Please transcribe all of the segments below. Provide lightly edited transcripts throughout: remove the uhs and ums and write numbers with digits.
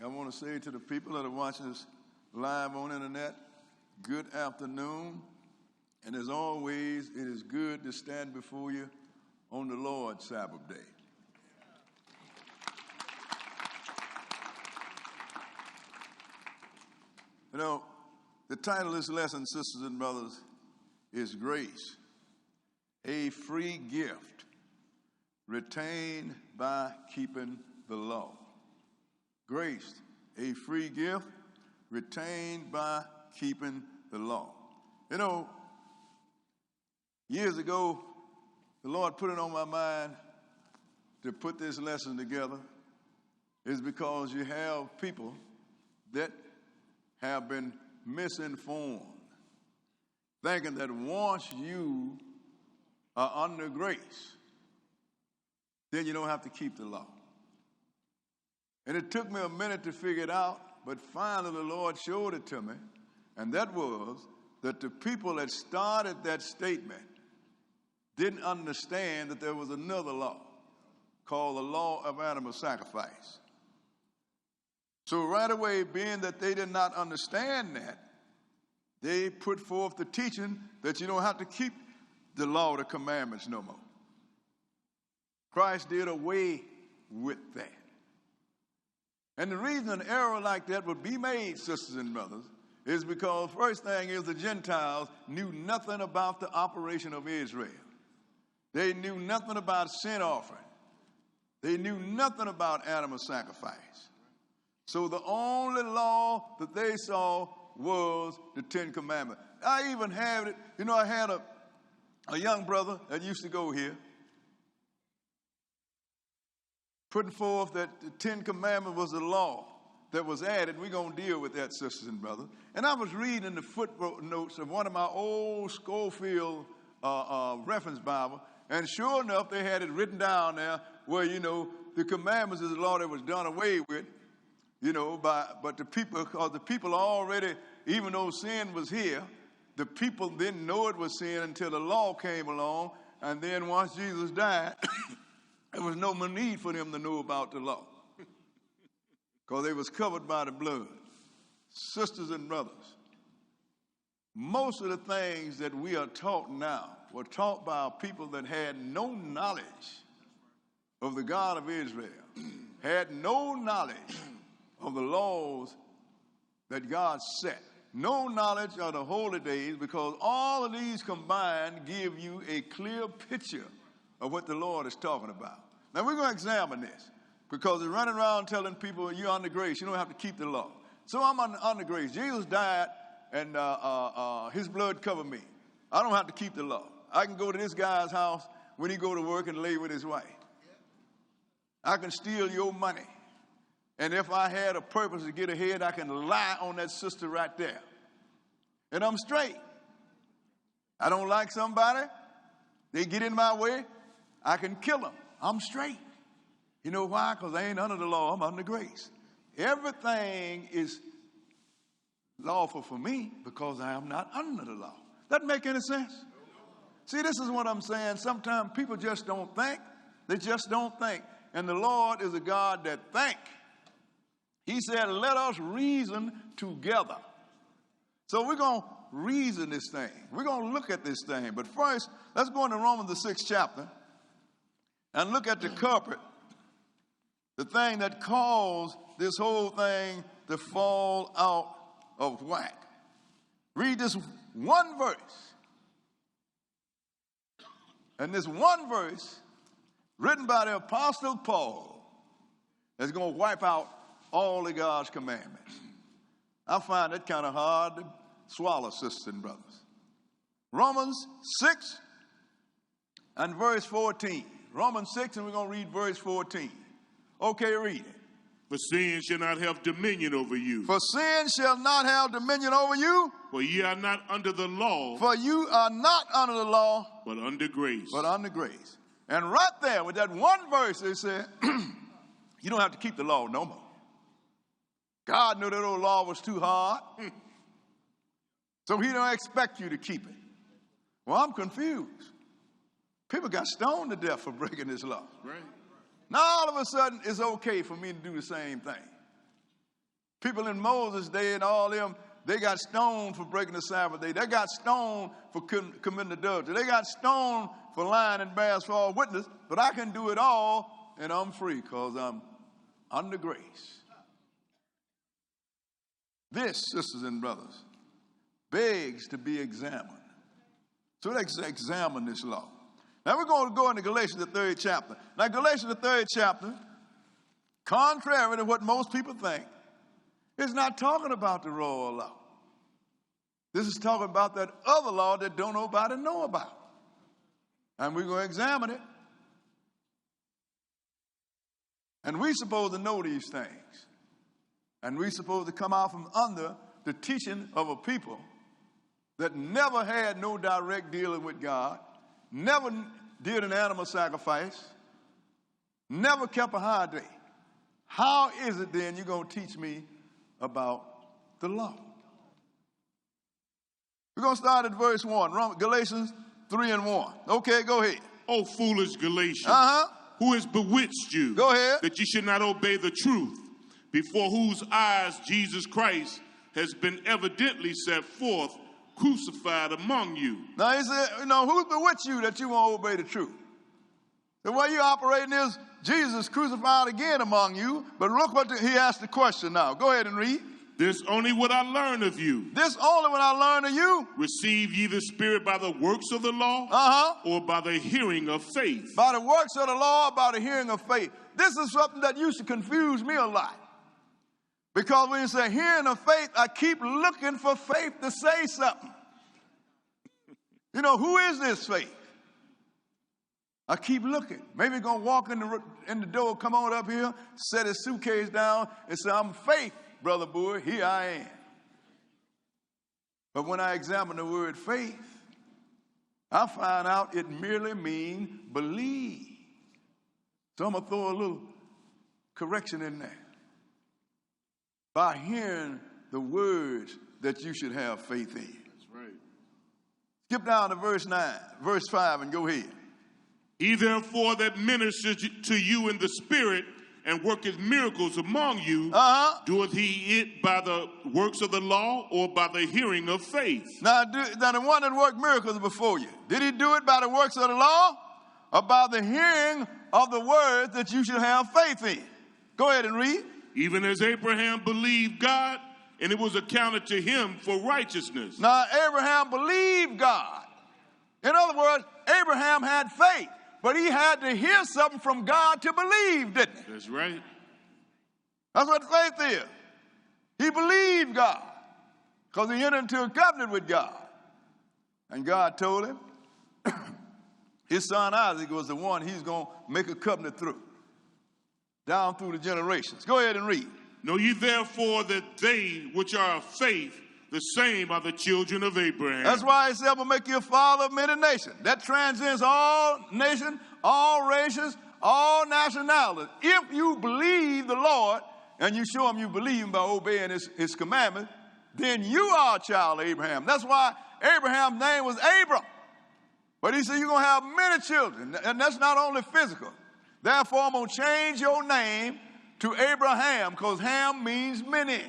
I want to say to the people that are watching us live on the internet, good afternoon. And as always, it is good to stand before you on the Lord's Sabbath day. You know, the title of this lesson, sisters and brothers, is Grace, a free gift retained by keeping the law. Grace, a free gift retained by keeping the law. You know, years ago, the Lord put it on my mind to put this lesson together is because you have people that have been misinformed, thinking that once you are under grace, then you don't have to keep the law. And it took me a minute to figure it out, but finally the Lord showed it to me, and that was that the people that started that statement didn't understand that there was another law called the law of animal sacrifice. So right away, being that they did not understand that, they put forth the teaching that you don't have to keep the law, the commandments no more. Christ did away with that. And the reason an error like that would be made, sisters and brothers, is because first thing is the Gentiles knew nothing about the operation of Israel. They knew nothing about sin offering. They knew nothing about animal sacrifice. So the only law that they saw was the Ten Commandments. I even have it, you know, I had a young brother that used to go here, putting forth that the Ten Commandments was the law that was added. We're going to deal with that, sisters and brothers. And I was reading the footnotes of one of my old Schofield reference Bible, and sure enough, they had it written down there where, you know, the commandments is the law that was done away with, you know, but the people, because the people already, even though sin was here, the people didn't know it was sin until the law came along, and then once Jesus died, there was no more need for them to know about the law because they was covered by the blood. Sisters and brothers, most of the things that we are taught now were taught by people that had no knowledge of the God of Israel, had no knowledge of the laws that God set, no knowledge of the holy days, because all of these combined give you a clear picture of what the Lord is talking about. Now we're going to examine this because they're running around telling people you're under grace, you don't have to keep the law. So I'm under grace. Jesus died and his blood covered me. I don't have to keep the law. I can go to this guy's house when he go to work and lay with his wife. I can steal your money. And if I had a purpose to get ahead, I can lie on that sister right there. And I'm straight. I don't like somebody, they get in my way, I can kill them. I'm straight. You know why? Because I ain't under the law, I'm under grace. Everything is lawful for me because I am not under the law. That make any sense? See, this is what I'm saying. Sometimes people just don't think. They just don't think. And the Lord is a God that think. He said, let us reason together. So we're going to reason this thing. We're going to look at this thing. But first, let's go into Romans the 6th chapter and look at the culprit, the thing that caused this whole thing to fall out of whack. Read this one verse. And this one verse, written by the Apostle Paul, is going to wipe out all of God's commandments. I find it kind of hard to swallow, sisters and brothers. Romans 6 and verse 14. Romans 6, and we're going to read verse 14. Okay, read it. For sin shall not have dominion over you. For sin shall not have dominion over you. For ye are not under the law. For you are not under the law. But under grace. But under grace. And right there with that one verse, it said, you don't have to keep the law no more. God knew that old law was too hard. So he don't expect you to keep it. Well, I'm confused. People got stoned to death for breaking this law. Right. Now all of a sudden, it's okay for me to do the same thing. People in Moses' day and all them, they got stoned for breaking the Sabbath day. They got stoned for committing adultery. They got stoned for lying and bearing false witness. But I can do it all, and I'm free because I'm under grace. This, sisters and brothers, begs to be examined. So let's examine this law. Now we're going to go into Galatians, the 3rd chapter. Now Galatians, the 3rd chapter, contrary to what most people think, is not talking about the royal law. This is talking about that other law that don't nobody know about. And we're going to examine it. And we're supposed to know these things. And we're supposed to come out from under the teaching of a people that never had no direct dealing with God, never did an animal sacrifice, never kept a high day. How is it then you're going to teach me about the law? We're going to start at verse 1, Galatians 3:1. Okay, go ahead. O foolish Galatians, Uh-huh. who has bewitched you Go ahead. that you should not obey the truth, before whose eyes Jesus Christ has been evidently set forth, crucified among you. Now he said, who's bewitched you that you won't obey the truth? The way you're operating is Jesus crucified again among you. But look what he asked the question now. Go ahead and read. This only what I learned of you. This only what I learned of you. Receive ye the Spirit by the works of the law, or by the hearing of faith? By the works of the law, by the hearing of faith. This is something that used to confuse me a lot. Because when you say hearing of faith, I keep looking for faith to say something. Who is this faith? I keep looking. Maybe going to walk in the door, come on up here, set his suitcase down, and say, I'm faith, brother boy, here I am. But when I examine the word faith, I find out it merely means believe. So I'm going to throw a little correction in there. By hearing the words that you should have faith in. That's right. Skip down to verse 5 and go ahead. He therefore that ministers to you in the Spirit and worketh miracles among you, doeth he it by the works of the law or by the hearing of faith? Now the one that worked miracles before you, did he do it by the works of the law or by the hearing of the words that you should have faith in? Go ahead and read. Even as Abraham believed God, and it was accounted to him for righteousness. Now, Abraham believed God. In other words, Abraham had faith, but he had to hear something from God to believe, didn't he? That's right. That's what faith is. He believed God because he entered into a covenant with God. And God told him his son Isaac was the one he's going to make a covenant through. Down through the generations. Go ahead and read. Know ye therefore that they which are of faith, the same are the children of Abraham. That's why he said, I'm going to make you a father of many nations. That transcends all nations, all races, all nationalities. If you believe the Lord, and you show him you believe him by obeying his commandments, then you are a child of Abraham. That's why Abraham's name was Abram. But he said, you're going to have many children. And that's not only physical. Therefore, I'm going to change your name to Abraham, because Ham means many.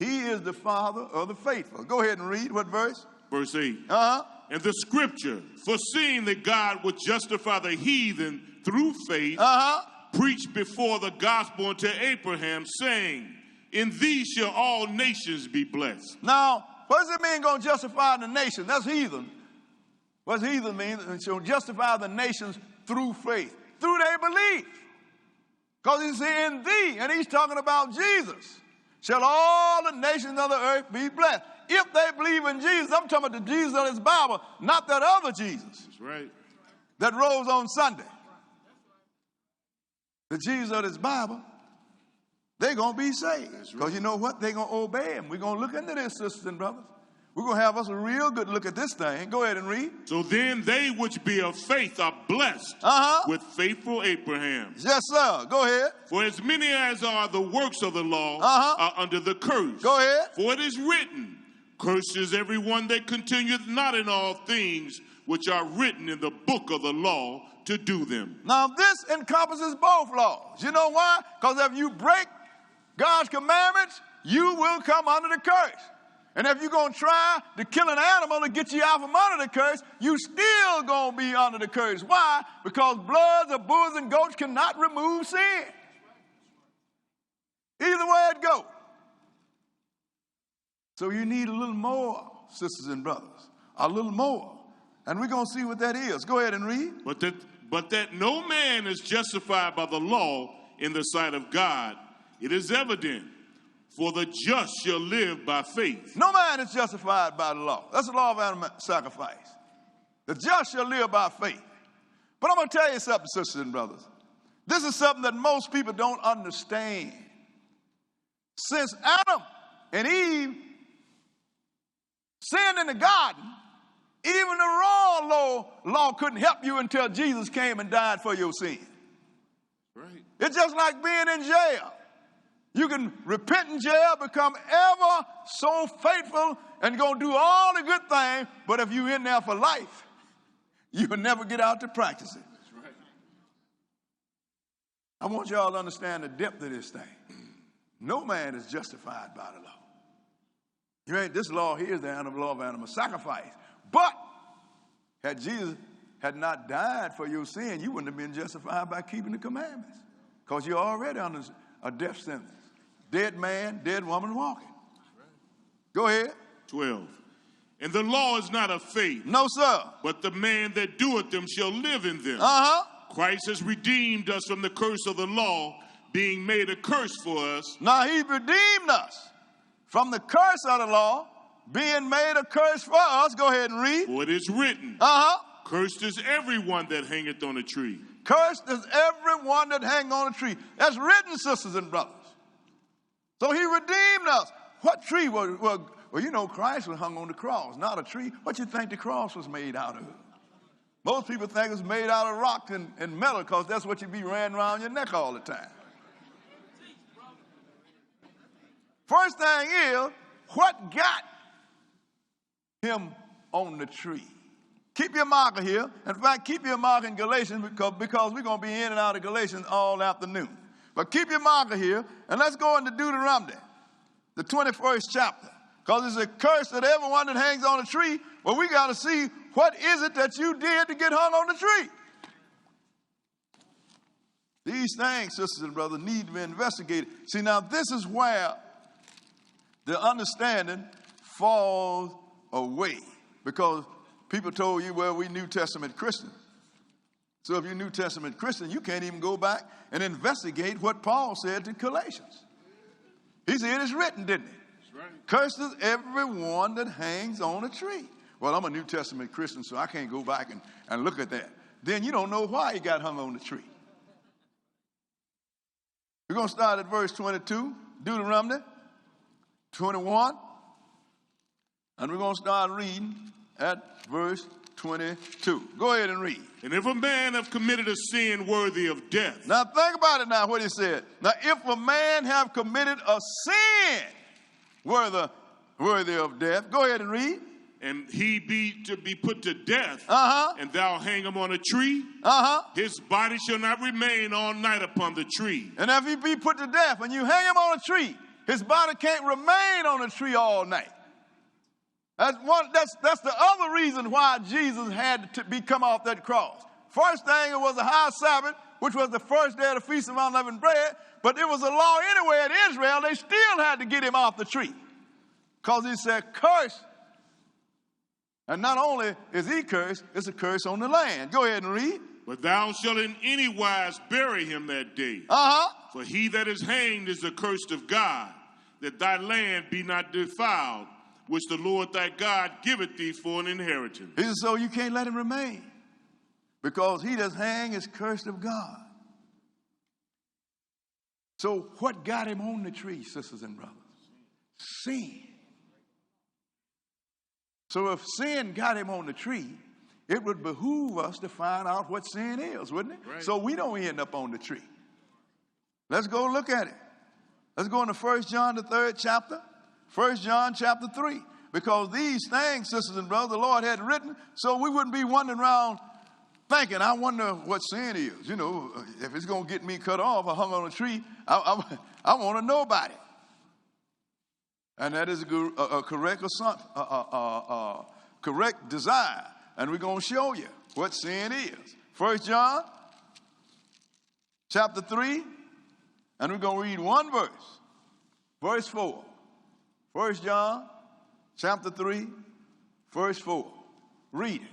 He is the father of the faithful. Go ahead and read. What verse? Verse 8. And the scripture, foreseeing that God would justify the heathen through faith, preached before the gospel unto Abraham, saying, in thee shall all nations be blessed. Now, what does it mean going to justify the nation? That's heathen. What does heathen mean? It shall justify the nations through faith, through their belief. Because he's saying in thee, and he's talking about Jesus, shall all the nations of the earth be blessed. If they believe in Jesus, I'm talking about the Jesus of this Bible, not that other Jesus. That's right. That rose on Sunday. The Jesus of this Bible, they're going to be saved. Because you know what? They're going to obey him. We're going to look into this, sisters and brothers. We're going to have us a real good look at this thing. Go ahead and read. So then they which be of faith are blessed with faithful Abraham. Yes, sir. Go ahead. For as many as are the works of the law are under the curse. Go ahead. For it is written, cursed is everyone that continueth not in all things which are written in the book of the law to do them. Now this encompasses both laws. You know why? Because if you break God's commandments, you will come under the curse. And if you're going to try to kill an animal to get you out from under the curse, you still going to be under the curse. Why? Because bloods of bulls and goats cannot remove sin. Either way it goes. So you need a little more, sisters and brothers. A little more. And we're going to see what that is. Go ahead and read. But that no man is justified by the law in the sight of God, it is evident. For the just shall live by faith. No man is justified by the law. That's the law of animal sacrifice. The just shall live by faith. But I'm going to tell you something, sisters and brothers. This is something that most people don't understand. Since Adam and Eve sinned in the garden, even the raw law couldn't help you until Jesus came and died for your sin. Right. It's just like being in jail. You can repent in jail, become ever so faithful, and go do all the good things, but if you're in there for life, you will never get out to practice it. That's right. I want y'all to understand the depth of this thing. No man is justified by the law. This law here is the law of animal sacrifice. But had Jesus had not died for your sin, you wouldn't have been justified by keeping the commandments, because you're already under a death sentence. Dead man, dead woman walking. Go ahead. 12. And the law is not of faith. No, sir. But the man that doeth them shall live in them. Christ has redeemed us from the curse of the law, being made a curse for us. Now he redeemed us from the curse of the law, being made a curse for us. Go ahead and read. For it is written. Cursed is everyone that hangeth on a tree. Cursed is everyone that hangeth on a tree. That's written, sisters and brothers. So he redeemed us. What tree was, well, you know, Christ was hung on the cross, not a tree. What you think the cross was made out of? Most people think it was made out of rock and metal, because that's what you be wearing around your neck all the time. First thing is, what got him on the tree? Keep your marker here. In fact, keep your marker in Galatians, because we're going to be in and out of Galatians all afternoon. But keep your marker here, and let's go into Deuteronomy, the 21st chapter. Because it's a curse that everyone that hangs on a tree. Well, we got to see, what is it that you did to get hung on the tree? These things, sisters and brothers, need to be investigated. See, now this is where the understanding falls away. Because people told you, well, we New Testament Christians. So if you're New Testament Christian, you can't even go back and investigate what Paul said to Galatians. He said it's written, didn't he? That's right. Cursed is everyone that hangs on a tree. Well, I'm a New Testament Christian, so I can't go back and look at that. Then you don't know why he got hung on the tree. We're going to start at verse 22, Deuteronomy 21. And we're going to start reading at verse 22. Go ahead and read. And if a man have committed a sin worthy of death. Now think about it now, what he said. Now if a man have committed a sin worthy of death. Go ahead and read. And he be to be put to death, and thou hang him on a tree, his body shall not remain all night upon the tree. And if he be put to death and you hang him on a tree, his body can't remain on a tree all night. That's the other reason why Jesus had to come off that cross. First thing, it was a high Sabbath, which was the first day of the Feast of Unleavened Bread, but it was a law anyway in Israel. They still had to get him off the tree, because he said, curse. And not only is he cursed, it's a curse on the land. Go ahead and read. But thou shalt in any wise bury him that day. For he that is hanged is accursed of God, that thy land be not defiled, which the Lord thy God giveth thee for an inheritance. He said, so you can't let him remain, because he that's hanged is cursed of God. So what got him on the tree, sisters and brothers? Sin. So if sin got him on the tree, it would behoove us to find out what sin is, wouldn't it? Right. So we don't end up on the tree. Let's go look at it. Let's go into 1 John, the 3rd chapter. 1 John chapter 3. Because these things, sisters and brothers, the Lord had written, so we wouldn't be wandering around thinking, I wonder what sin is. You know, if it's going to get me cut off or hung on a tree, I want to know about it. And that is a correct correct desire. And we're going to show you what sin is. 1 John chapter 3, and we're going to read one verse. Verse 4. 1 John chapter 3, verse 4. Read it.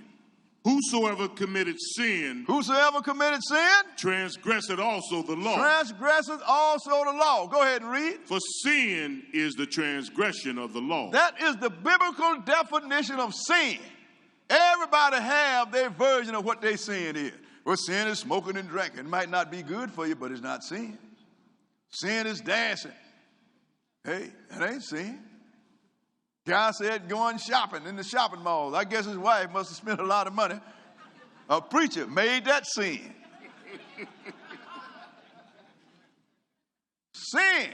Whosoever committed sin transgresseth also the law. Transgresseth also the law. Go ahead and read. For sin is the transgression of the law. That is the biblical definition of sin. Everybody have their version of what their sin is. Well, sin is smoking and drinking. It might not be good for you, but it's not sin. Sin is dancing. Hey, that ain't sin. Guy said going shopping in the shopping malls. I guess his wife must have spent a lot of money. A preacher made that sin. Sin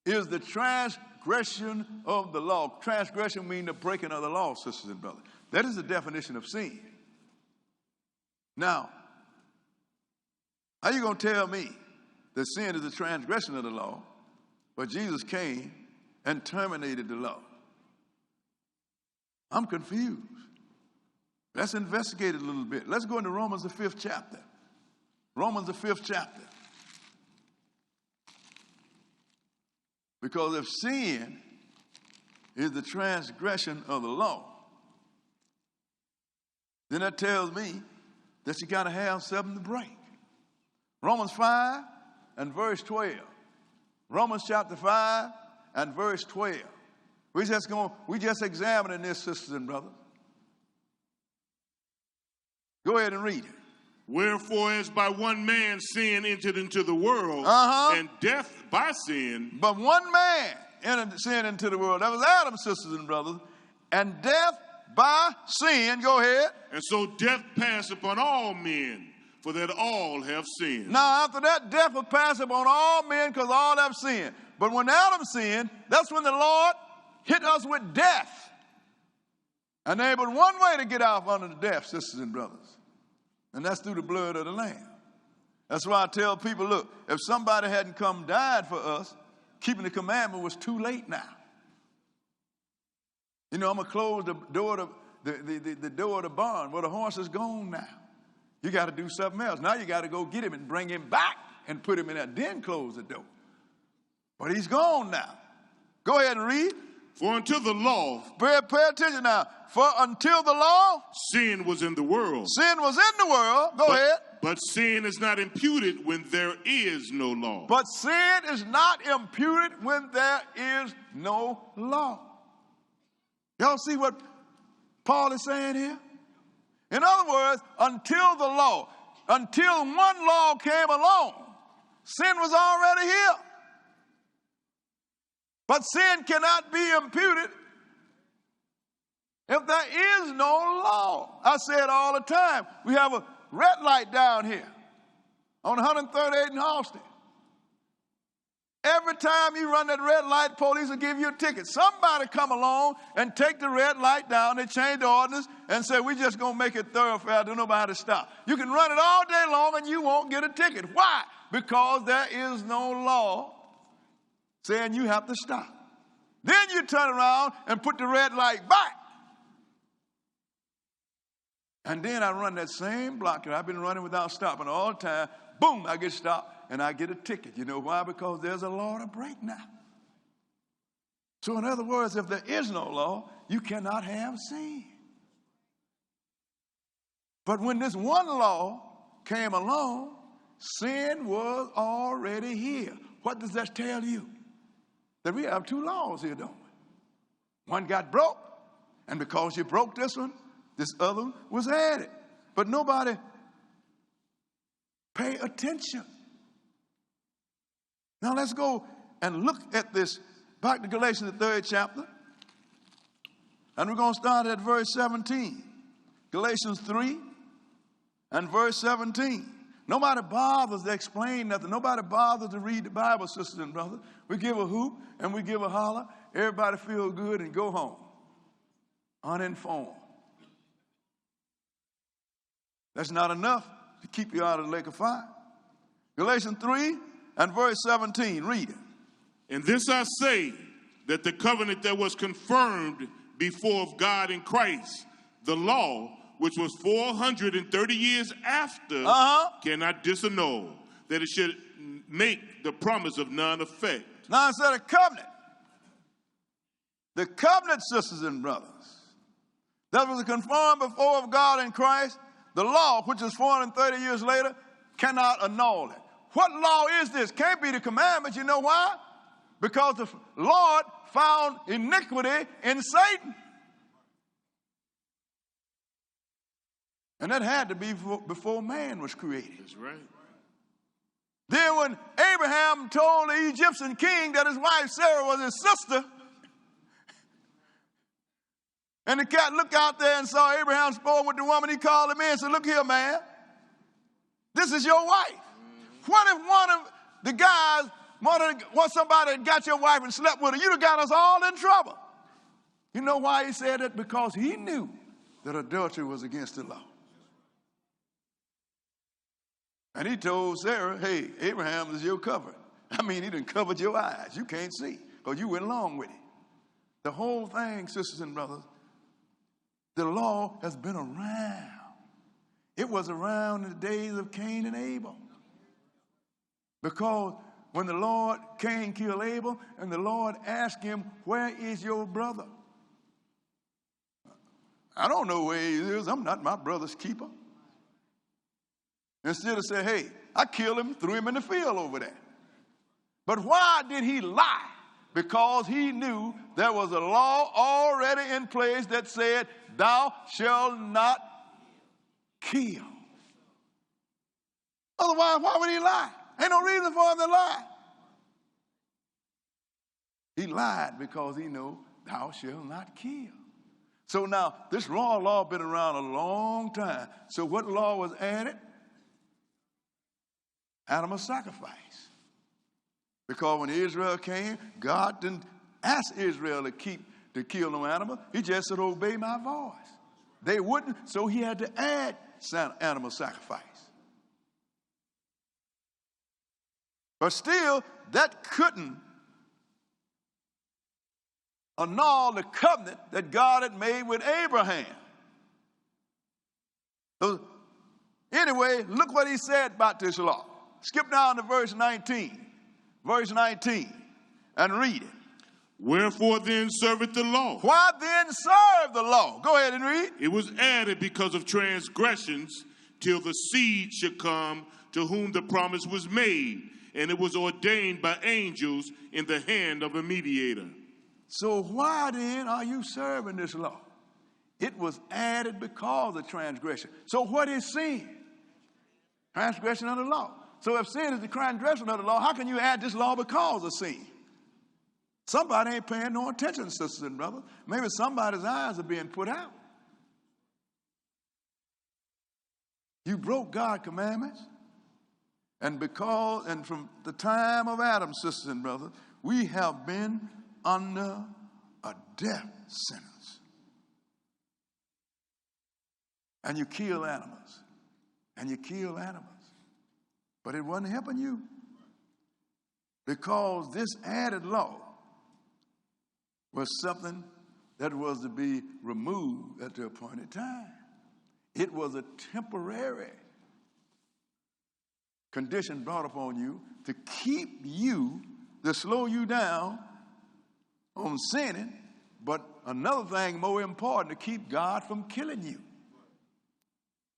is the transgression of the law. Transgression means the breaking of the law, sisters and brothers. That is the definition of sin. Now, how you going to tell me that sin is the transgression of the law, but Jesus came and terminated the law? I'm confused. Let's investigate it a little bit. Let's go into Romans the 5th chapter. Romans the 5th chapter. Because if sin is the transgression of the law, then that tells me that you got to have something to break. Romans 5 and verse 12. Romans chapter 5 and verse 12. We just examining this, sisters and brothers. Go ahead and read it. Wherefore, as by one man sin entered into the world, and death by sin. But one man entered sin into the world. That was Adam, sisters and brothers. And death by sin. Go ahead. And so death passed upon all men, for that all have sinned. Now, after that, death will pass upon all men because all have sinned. But when Adam sinned, that's when the Lord hit us with death. And there but one way to get out under the death, sisters and brothers. And that's through the blood of the Lamb. That's why I tell people, look, if somebody hadn't come died for us, keeping the commandment was too late now. You know, I'm going to close the door of the door of the barn. Well, the horse is gone now. You got to do something else. Now you got to go get him and bring him back and put him in there. Then close the door. But he's gone now. Go ahead and read. For until the law. Pay attention now. For until the law. Sin was in the world. Sin was in the world. Go ahead. But sin is not imputed when there is no law. But sin is not imputed when there is no law. Y'all see what Paul is saying here? In other words, until the law, until one law came along, sin was already here. But sin cannot be imputed if there is no law. I say it all the time. We have a red light down here on 138 in Austin. Every time you run that red light, police will give you a ticket. Somebody come along and take the red light down. They change the ordinance and say, we're just going to make it thoroughfare. Don't know how to stop. You can run it all day long and you won't get a ticket. Why? Because there is no law saying you have to stop. Then you turn around and put the red light back. And then I run that same block that I've been running without stopping all the time. Boom, I get stopped and I get a ticket. You know why? Because there's a law to break now. So in other words, if there is no law, you cannot have sin. But when this one law came along, sin was already here. What does that tell you? That we have two laws here, don't we? One got broke, and because you broke this one, this other one was added. But nobody pay attention. Now let's go and look at this. Back to Galatians, the 3rd chapter. And we're going to start at verse 17. Galatians 3 and verse 17. Nobody bothers to explain nothing. Nobody bothers to read the Bible, sisters and brothers. We give a hoop and we give a holler. Everybody feel good and go home uninformed. That's not enough to keep you out of the lake of fire. Galatians 3 and verse 17, read it. And this I say, that the covenant that was confirmed before of God in Christ, the law, which was 430 years after, cannot disannul, that it should make the promise of none effect. Now I said a covenant. The covenant, sisters and brothers, that was confirmed before of God in Christ, the law, which is 430 years later, cannot annul it. What law is this? Can't be the commandments. You know why? Because the Lord found iniquity in Satan. And that had to be before man was created. That's right. Then when Abraham told the Egyptian king that his wife Sarah was his sister, and the cat looked out there and saw Abraham spoke with the woman, he called him in and said, look here, man, this is your wife. What if one of the guys want somebody that got your wife and slept with her? You'd have got us all in trouble. You know why he said that? Because he knew that adultery was against the law. And he told Sarah, hey, Abraham is your covering. I mean, he done covered your eyes. You can't see because you went along with it. The whole thing, sisters and brothers, the law has been around. It was around in the days of Cain and Abel. Because when the Lord, Cain killed Abel, and the Lord asked him, where is your brother? I don't know where he is. I'm not my brother's keeper. Instead of saying, hey, I killed him, threw him in the field over there. But why did he lie? Because he knew there was a law already in place that said, thou shalt not kill. Otherwise, why would he lie? Ain't no reason for him to lie. He lied because he knew thou shalt not kill. So now, this royal law been around a long time. So what law was added? Animal sacrifice. Because when Israel came, God didn't ask Israel to kill no animal. He just said, obey my voice. They wouldn't, so he had to add animal sacrifice. But still, that couldn't annul the covenant that God had made with Abraham. So, anyway, look what he said about this law. Skip down to verse 19. Verse 19, and read it. Wherefore then serveth the law? Why then serve the law? Go ahead and read. It was added because of transgressions, till the seed should come to whom the promise was made, and it was ordained by angels in the hand of a mediator. So why then are you serving this law? It was added because of transgression. So what is sin? Transgression of the law. So if sin is the transgression of the law, how can you add this law because of sin? Somebody ain't paying no attention, sisters and brothers. Maybe somebody's eyes are being put out. You broke God's commandments. And from the time of Adam, sisters and brothers, we have been under a death sentence. And you kill animals. And you kill animals. But it wasn't helping you. Because this added law was something that was to be removed at the appointed time. It was a temporary condition brought upon you to keep you, to slow you down on sinning, but another thing more important, to keep God from killing you.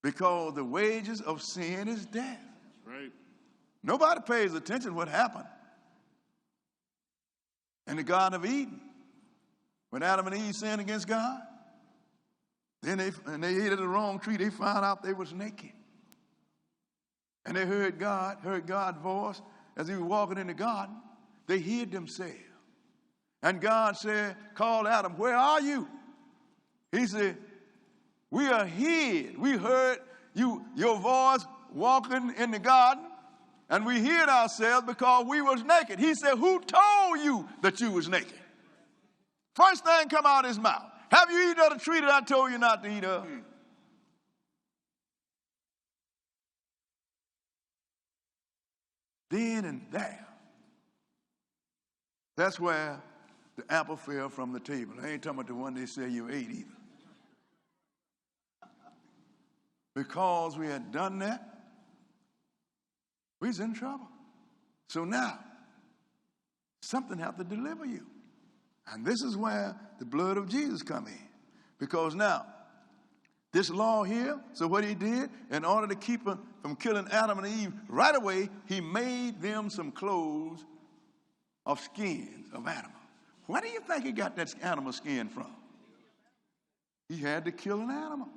Because the wages of sin is death. Right. Nobody pays attention to what happened in the Garden of Eden when Adam and Eve sinned against God. Then they ate of the wrong tree. They found out they was naked. And they heard God's voice as he was walking in the garden. They hid themselves. And God said, call Adam, where are you? He said, we are hid. We heard your voice walking in the garden, and we hid ourselves because we was naked. He said, who told you that you was naked? First thing come out of his mouth. Have you eaten of the tree that I told you not to eat of? then and there. That's where the apple fell from the table. I ain't talking about the one they say you ate either. Because we had done that, we was in trouble. So now, something had to deliver you. And this is where the blood of Jesus come in. Because now, this law here, so what he did, in order to keep them from killing Adam and Eve, right away, he made them some clothes of skins of animals. Where do you think he got that animal skin from? He had to kill an animal.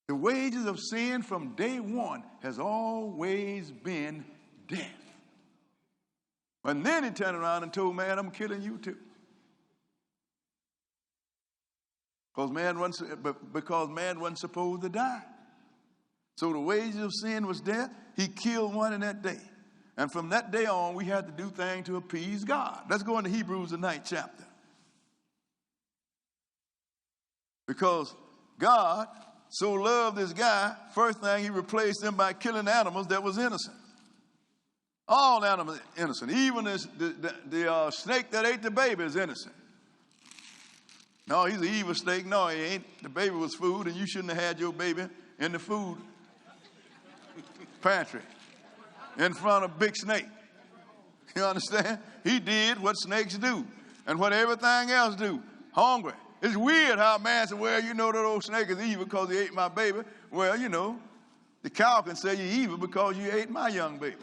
The wages of sin from day one has always been death. And then he turned around and told man, I'm killing you too. Because man wasn't supposed to die. So the wages of sin was death. He killed one in that day. And from that day on, we had to do things to appease God. Let's go into Hebrews, the 9th chapter. Because God so loved this guy, first thing, he replaced him by killing animals that was innocent. All animals innocent. Even the snake that ate the baby is innocent. No, he's an evil snake. No, he ain't. The baby was food, and you shouldn't have had your baby in the food pantry in front of big snake. You understand? He did what snakes do and what everything else do. Hungry. It's weird how a man said, well, you know that old snake is evil because he ate my baby. Well, you know, the cow can say you're evil because you ate my young baby.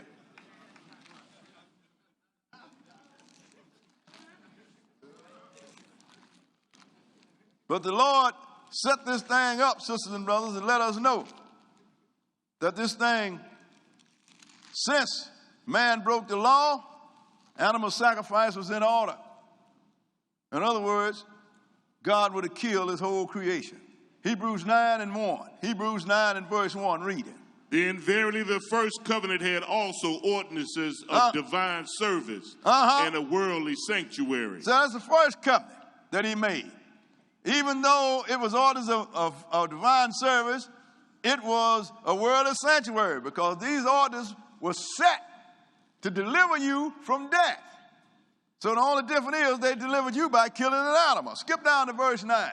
But the Lord set this thing up, sisters and brothers, and let us know that this thing, since man broke the law, animal sacrifice was in order. In other words, God would have killed his whole creation. Hebrews 9 and 1. Hebrews 9 and verse 1. Read it. Then verily the first covenant had also ordinances of divine service and a worldly sanctuary. So that's the first covenant that he made. Even though it was orders of divine service, it was a worldly sanctuary because these orders were set to deliver you from death. So the only difference is they delivered you by killing an animal. Skip down to verse 9.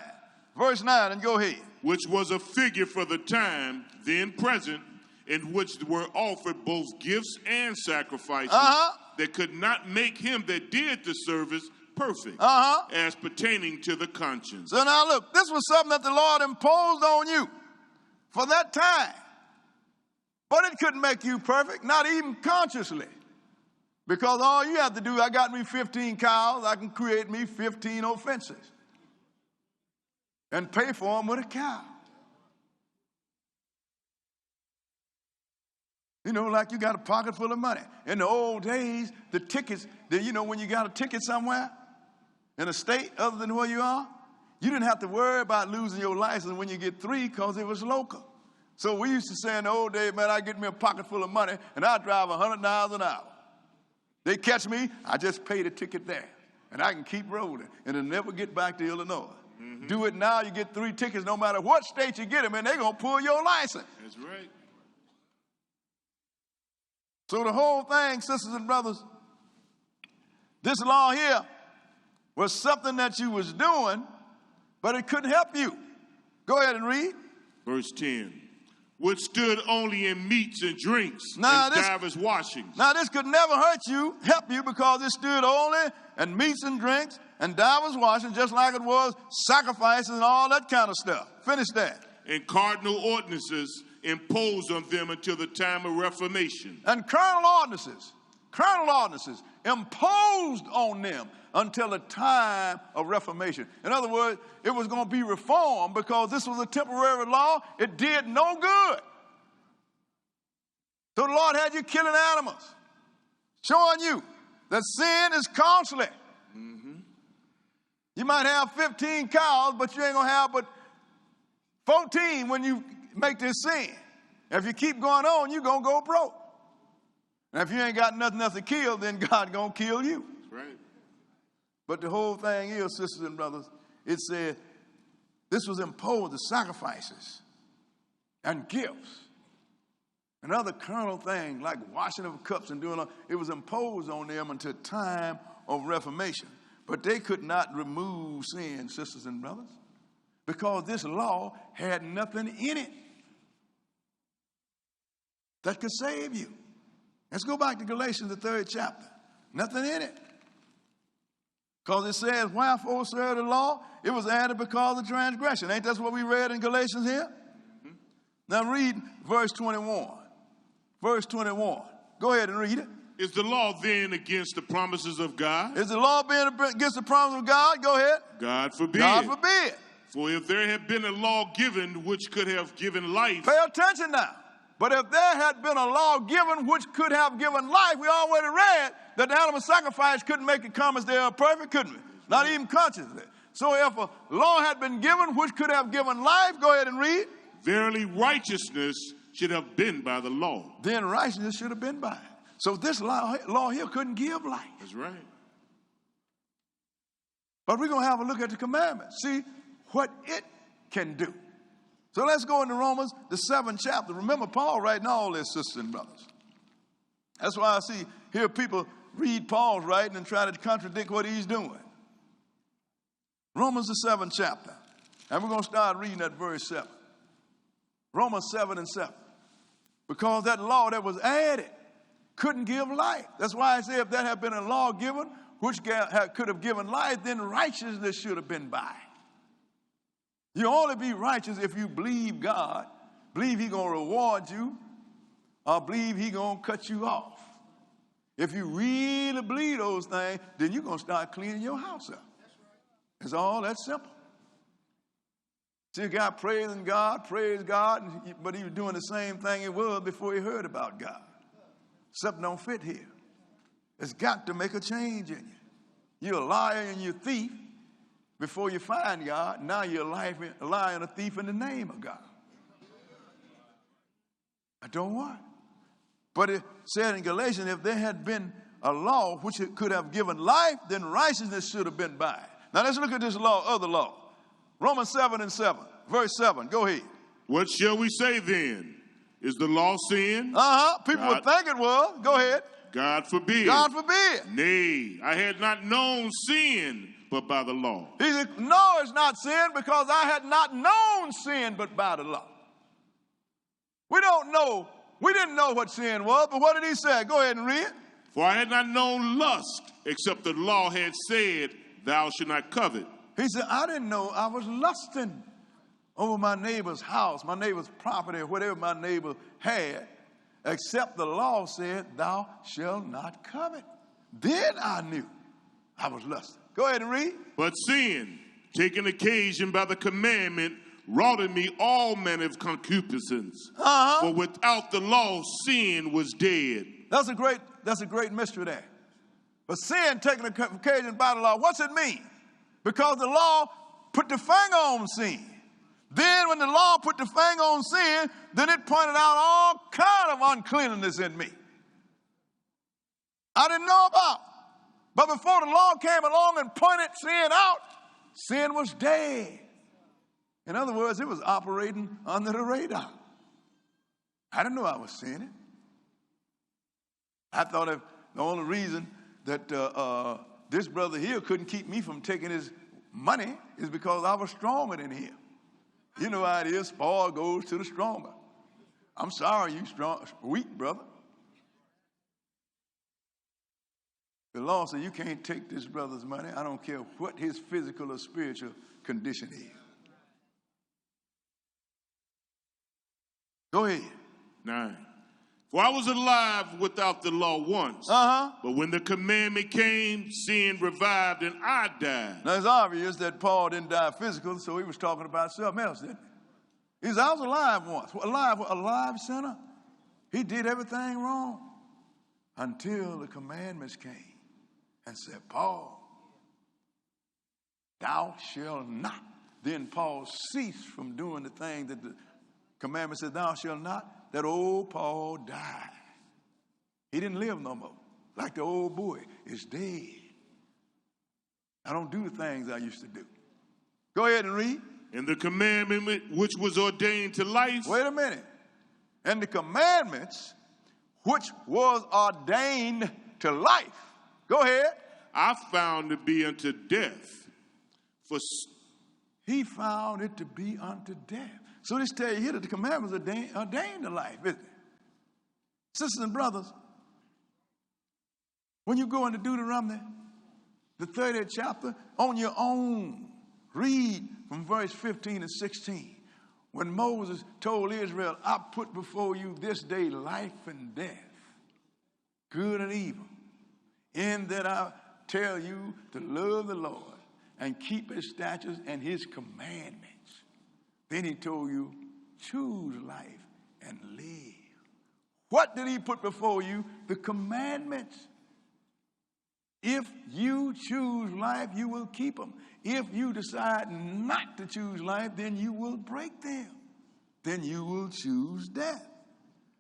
Verse 9 and go ahead. Which was a figure for the time then present, in which were offered both gifts and sacrifices that could not make him that did the service perfect as pertaining to the conscience. So now look, this was something that the Lord imposed on you for that time. But it couldn't make you perfect, not even consciously. Because all you have to do, I got me 15 cows, I can create me 15 offenses and pay for them with a cow. You know, like you got a pocket full of money. In the old days, the tickets, when you got a ticket somewhere in a state other than where you are, you didn't have to worry about losing your license when you get 3 because it was local. So we used to say in the old days, man, I get me a pocket full of money and I drive 100 miles an hour. They catch me, I just pay the ticket there. And I can keep rolling and it'll never get back to Illinois. Mm-hmm. Do it now, you get 3 tickets, no matter what state you get them in, they're going to pull your license. That's right. So the whole thing, sisters and brothers, this law here was something that you was doing, but it couldn't help you. Go ahead and read. Verse 10. Which stood only in meats and drinks and divers washings. Now this could never help you because it stood only in meats and drinks and divers washings, just like it was sacrifices and all that kind of stuff. Finish that. And cardinal ordinances imposed on them until the time of Reformation. And carnal ordinances imposed on them until the time of Reformation. In other words, it was going to be reformed because this was a temporary law. It did no good. So the Lord had you killing animals, showing you that sin is costly. Mm-hmm. You might have 15 cows, but you ain't going to have but 14 when you make this sin. If you keep going on, you're going to go broke. And if you ain't got nothing else to kill, then God going to kill you. That's right. But the whole thing is, sisters and brothers, it said this was imposed, the sacrifices and gifts and other carnal things like washing of cups and doing all, it was imposed on them until time of Reformation. But they could not remove sin, sisters and brothers, because this law had nothing in it that could save you. Let's go back to Galatians, the 3rd chapter. Nothing in it. Because it says, wherefore serve the law? It was added because of transgression. Ain't that what we read in Galatians here? Mm-hmm. Now read verse 21. Verse 21. Go ahead and read it. Is the law then against the promises of God? Is the law being against the promise of God? Go ahead. God forbid. God forbid. For if there had been a law given which could have given life. Pay attention now. But if there had been a law given which could have given life, we already read that the animal sacrifice couldn't make it come as they are perfect, couldn't we? Not even consciously. So if a law had been given which could have given life, go ahead and read. Verily righteousness should have been by the law. Then righteousness should have been by it. So this law here couldn't give life. That's right. But we're going to have a look at the commandments. See what it can do. So let's go into Romans, the 7th chapter. Remember, Paul writing all this, sisters and brothers. That's why I hear people read Paul's writing and try to contradict what he's doing. Romans, the 7th chapter. And we're going to start reading at verse 7. Romans 7 and 7. Because that law that was added couldn't give life. That's why I say if there had been a law given which could have given life, then righteousness should have been by. You only be righteous if you believe God, believe he's going to reward you, or believe he's going to cut you off. If you really believe those things, then you're going to start cleaning your house up. It's all that simple. See a guy praising God, praise God, but he was doing the same thing he was before he heard about God. Something don't fit here. It's got to make a change in you. You're a liar and you're a thief. Before you find God, now you're a liar and a thief in the name of God. I don't want. But it said in Galatians, if there had been a law which could have given life, then righteousness should have been by it. Now let's look at this law, other law. Romans 7 and 7, verse 7. Go ahead. What shall we say then? Is the law sin? People would think it was. Go ahead. God forbid. God forbid. Nay, I had not known sin but by the law. He said, no, it's not sin because I had not known sin but by the law. We didn't know what sin was, but what did he say? Go ahead and read. For I had not known lust, except the law had said, thou shalt not covet. He said, I didn't know I was lusting over my neighbor's house, my neighbor's property, or whatever my neighbor had, except the law said, thou shalt not covet. Then I knew I was lusting. Go ahead and read. But sin, taking occasion by the commandment, wrought in me all manner of concupiscence. For without the law, sin was dead. That's a great mystery there. But sin, taking occasion by the law, what's it mean? Because the law put the finger on sin. Then when the law put the finger on sin, then it pointed out all kind of uncleanness in me. I didn't know about. But before the law came along and pointed sin out, sin was dead. In other words, it was operating under the radar. I didn't know I was sinning. I thought if the only reason that this brother here couldn't keep me from taking his money is because I was stronger than him. You know how it is, spoil goes to the stronger. I'm sorry, you weak brother. The law said you can't take this brother's money. I don't care what his physical or spiritual condition is. Go ahead. 9. For I was alive without the law once. But when the commandment came, sin revived and I died. Now it's obvious that Paul didn't die physical, so he was talking about something else, didn't he? He said, I was alive once. A live sinner. He did everything wrong until the commandments came and said, Paul, thou shalt not. Then Paul ceased from doing the thing that the commandment said, thou shalt not. That old Paul died. He didn't live no more. Like the old boy is dead. I don't do the things I used to do. Go ahead and read. And the commandment which was ordained to life. Wait a minute. and the commandments which was ordained to life. Go ahead. I found to be unto death. He found it to be unto death. So this tell you here that the commandments ordained to life, isn't it? Sisters and brothers, when you go into Deuteronomy, the 30th chapter, on your own, read from verse 15 and 16. When Moses told Israel, I put before you this day life and death, good and evil, in that I tell you to love the Lord and keep his statutes and his commandments. Then he told you, choose life and live. What did he put before you? The commandments. If you choose life, you will keep them. If you decide not to choose life, then you will break them. Then you will choose death.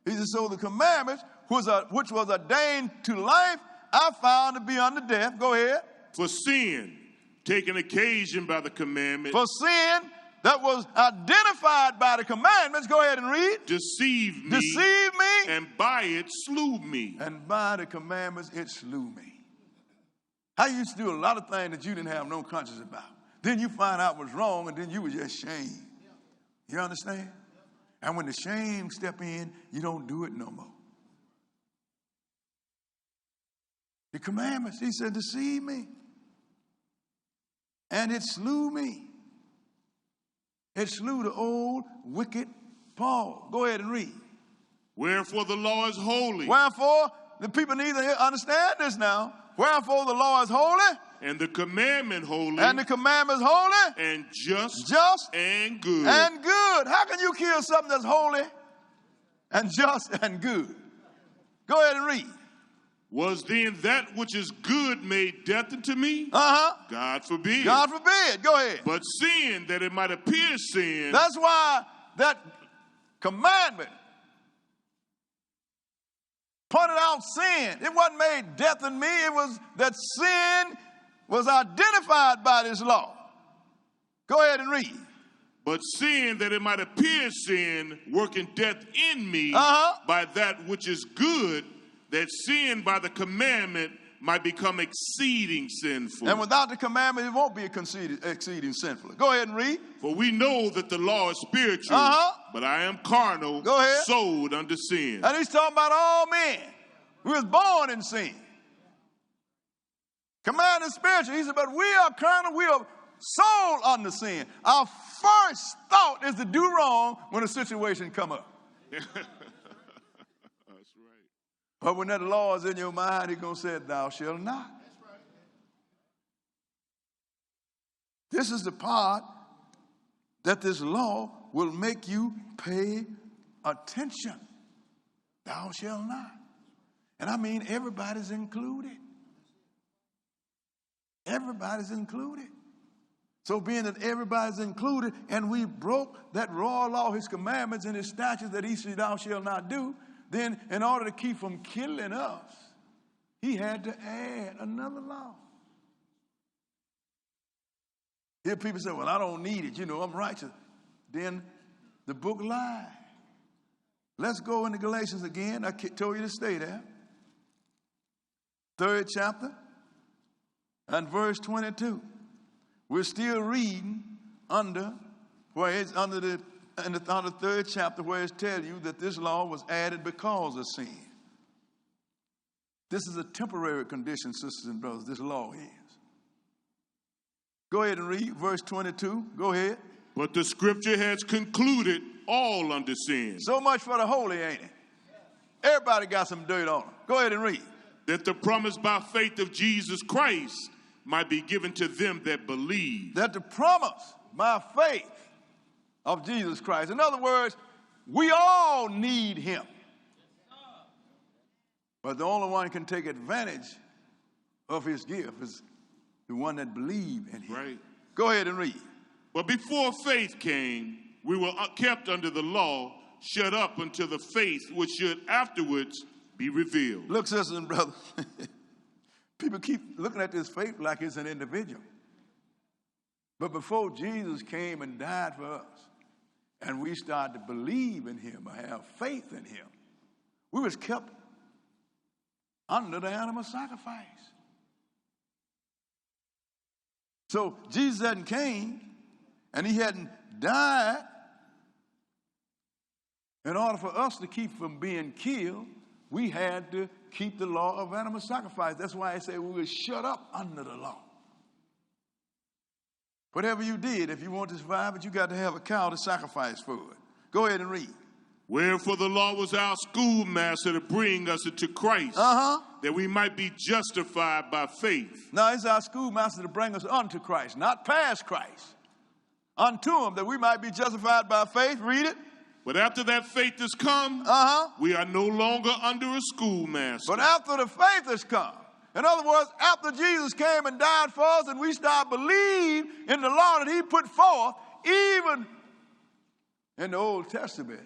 He said, so the commandments, which was ordained to life, I found to be unto death. Go ahead. For sin, taken occasion by the commandment. For sin that was identified by the commandments. Go ahead and read. Deceived me. Deceived me. And by it slew me. And by the commandments it slew me. I used to do a lot of things that you didn't have no conscience about. Then you find out what's wrong, and then you were just shamed. You understand? And when the shame step in, you don't do it no more. The commandments, he said, deceive me. And it slew me. It slew the old wicked Paul. Go ahead and read. Wherefore the law is holy. Wherefore, the people need to understand this now. Wherefore the law is holy. And the commandment holy. And the commandment is holy. And just. Just. And good. And good. How can you kill something that's holy and just and good? Go ahead and read. Was then that which is good made death unto me? God forbid. God forbid. Go ahead. But sin, that it might appear sin. That's why that commandment pointed out sin. It wasn't made death in me. It was that sin was identified by this law. Go ahead and read. But sin, that it might appear sin, working death in me by that which is good, that sin by the commandment might become exceeding sinful. And without the commandment, it won't be exceeding sinful. Go ahead and read. For we know that the law is spiritual, but I am carnal, Go ahead. sold unto sin. And he's talking about all men. We was born in sin. Command is spiritual. He said, but we are carnal, we are sold unto sin. Our first thought is to do wrong when a situation come up. That's right. But when that law is in your mind, he's going to say, thou shalt not. That's right. This is the part that this law will make you pay attention. Thou shalt not. And I mean, everybody's included. Everybody's included. So being that everybody's included, and we broke that royal law, his commandments and his statutes that he said, thou shalt not do, then in order to keep from killing us, he had to add another law. Here people say, well, I don't need it. You know, I'm righteous. Then the book lied. Let's go into Galatians again. I told you to stay there. 3rd chapter and verse 22. We're still reading under the 3rd chapter where it tells you that this law was added because of sin. This is a temporary condition, sisters and brothers, this law is. Go ahead and read verse 22. Go ahead. But the scripture has concluded all under sin. So much for the holy, ain't it? Everybody got some dirt on them. Go ahead and read. That the promise by faith of Jesus Christ might be given to them that believe. That the promise by faith of Jesus Christ. In other words, we all need him. But the only one who can take advantage of his gift is the one that believes in him. Right. Go ahead and read. But before faith came, we were kept under the law, shut up until the faith which should afterwards be revealed. Look, sisters and brothers, people keep looking at this faith like it's an individual. But before Jesus came and died for us and we started to believe in him or have faith in him, we was kept under the animal sacrifice. So Jesus hadn't came and he hadn't died in order for us to keep from being killed. We had to keep the law of animal sacrifice. That's why I say we were shut up under the law. Whatever you did, if you want to survive it, you got to have a cow to sacrifice for it. Go ahead and read. Wherefore the law was our schoolmaster to bring us into Christ, that we might be justified by faith. Now, it's our schoolmaster to bring us unto Christ, not past Christ. Unto him, that we might be justified by faith. Read it. But after that faith has come, we are no longer under a schoolmaster. But after the faith has come, in other words, after Jesus came and died for us and we start believe in the law that he put forth, even in the Old Testament,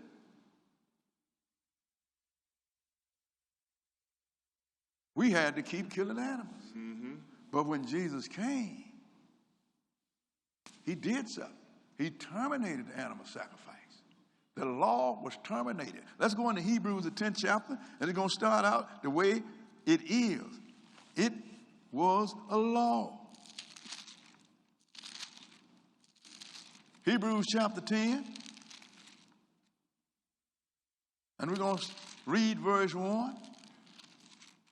we had to keep killing animals. But when Jesus came, he did something. He terminated the animal sacrifice. The law was terminated. Let's go into Hebrews, the 10th chapter, and it's going to start out the way it is. It was a law. Hebrews chapter 10. And we're going to read verse 1